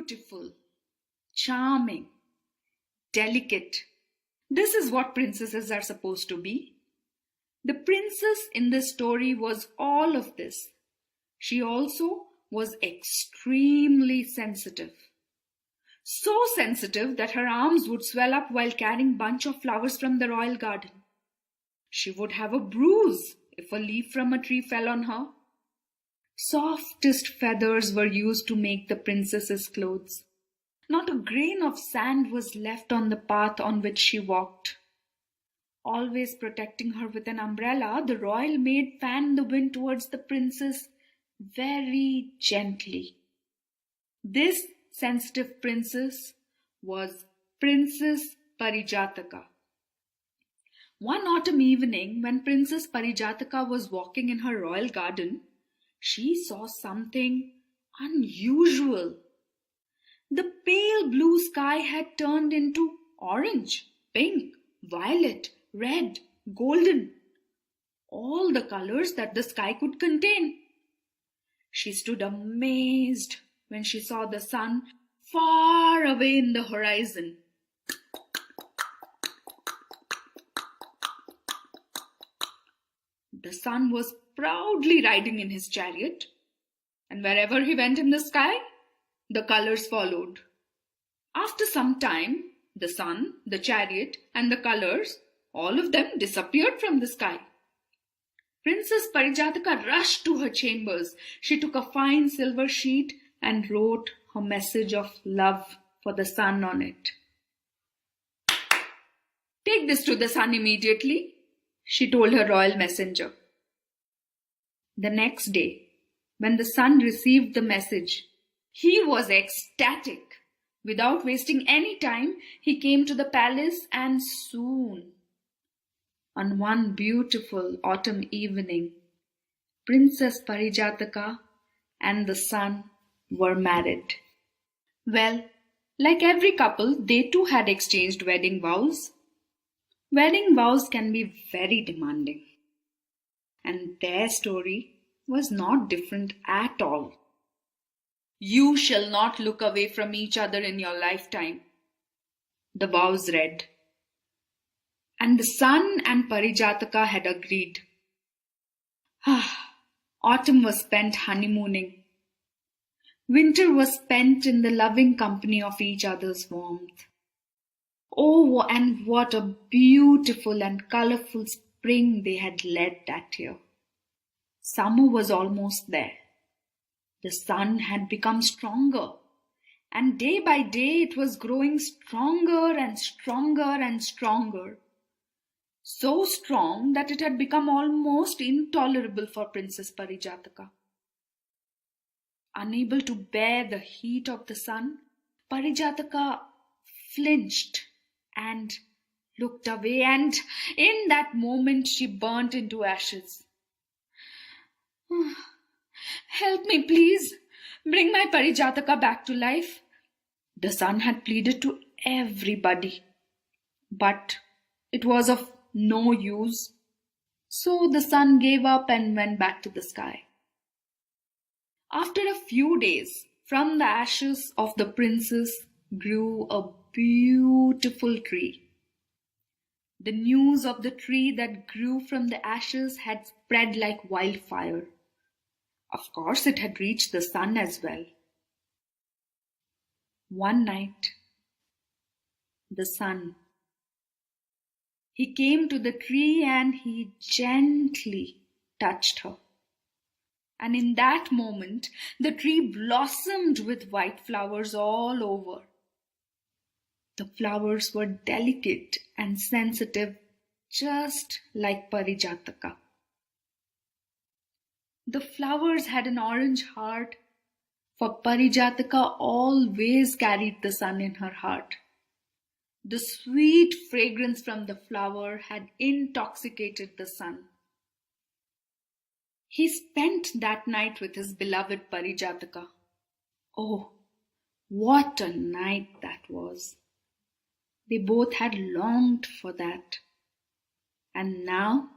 beautiful, charming, delicate. This is what princesses are supposed to be. The princess in this story was all of this. She also was extremely sensitive. So sensitive that her arms would swell up while carrying a bunch of flowers from the royal garden. She would have a bruise if a leaf from a tree fell on her. Softest feathers were used to make the princess's clothes. Not a grain of sand was left on the path on which she walked. Always protecting her with an umbrella, the royal maid fanned the wind towards the princess very gently. This sensitive princess was Princess Parijatha. One autumn evening, when Princess Parijatha was walking in her royal garden, she saw something unusual. The pale blue sky had turned into orange, pink, violet, red, golden, all the colors that the sky could contain. She stood amazed when she saw the sun far away in the horizon. The sun was proudly riding in his chariot, and wherever he went in the sky, the colors followed. After some time, the sun, the chariot, and the colors, all of them disappeared from the sky. Princess Parijatha rushed to her chambers. She took a fine silver sheet and wrote her message of love for the sun on it. "Take this to the sun immediately," she told her royal messenger. The next day, when the sun received the message, he was ecstatic. Without wasting any time, he came to the palace, and soon, on one beautiful autumn evening, Princess Parijatha and the sun were married. Well, like every couple, they too had exchanged wedding vows. Wedding vows can be very demanding, and their story was not different at all. "You shall not look away from each other in your lifetime," the vows read. And the sun and Parijatha had agreed. Autumn was spent honeymooning. Winter was spent in the loving company of each other's warmth. Oh, and what a beautiful and colorful spring they had led that year. Summer was almost there. The sun had become stronger, and day by day it was growing stronger and stronger and stronger. So strong that it had become almost intolerable for Princess Parijatha. Unable to bear the heat of the sun, Parijatha flinched and looked away, and in that moment she burnt into ashes. "Help me, please. Bring my Parijatha back to life," the sun had pleaded to everybody. But it was of no use. So the sun gave up and went back to the sky. After a few days, from the ashes of the princess grew a beautiful tree. The news of the tree that grew from the ashes had spread like wildfire. Of course, it had reached the sun as well. One night, the sun, he came to the tree and he gently touched her. And in that moment, the tree blossomed with white flowers all over. The flowers were delicate and sensitive, just like Parijatha. The flowers had an orange heart, for Parijatha always carried the sun in her heart. The sweet fragrance from the flower had intoxicated the sun. He spent that night with his beloved Parijatha. Oh, what a night that was! They both had longed for that. And now,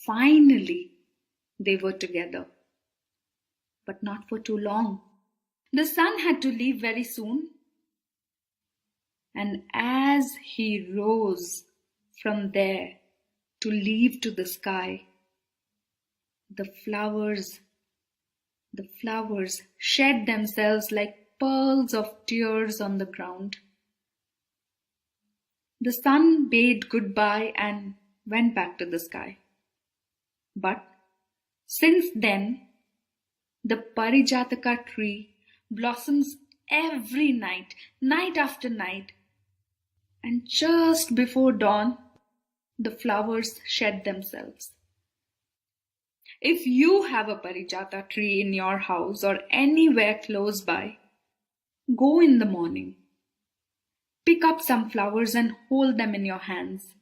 finally, they were together. But not for too long. The sun had to leave very soon, and as he rose from there to leave to the sky, the flowers shed themselves like pearls of tears on the ground. The sun bade goodbye and went back to the sky. But since then, the Parijataka tree blossoms every night, night after night, and just before dawn, the flowers shed themselves. If you have a Parijata tree in your house or anywhere close by, go in the morning. Pick up some flowers and hold them in your hands.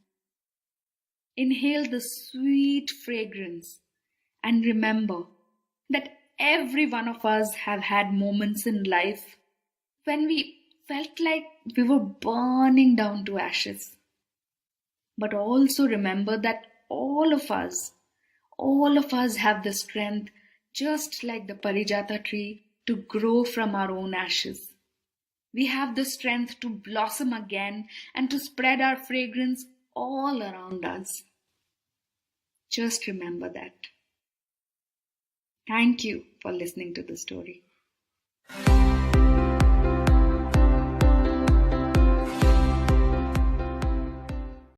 Inhale the sweet fragrance and remember that every one of us have had moments in life when we felt like we were burning down to ashes. But also remember that all of us have the strength, just like the Parijata tree, to grow from our own ashes. We have the strength to blossom again and to spread our fragrance all around us. Just remember that. Thank you for listening to the story.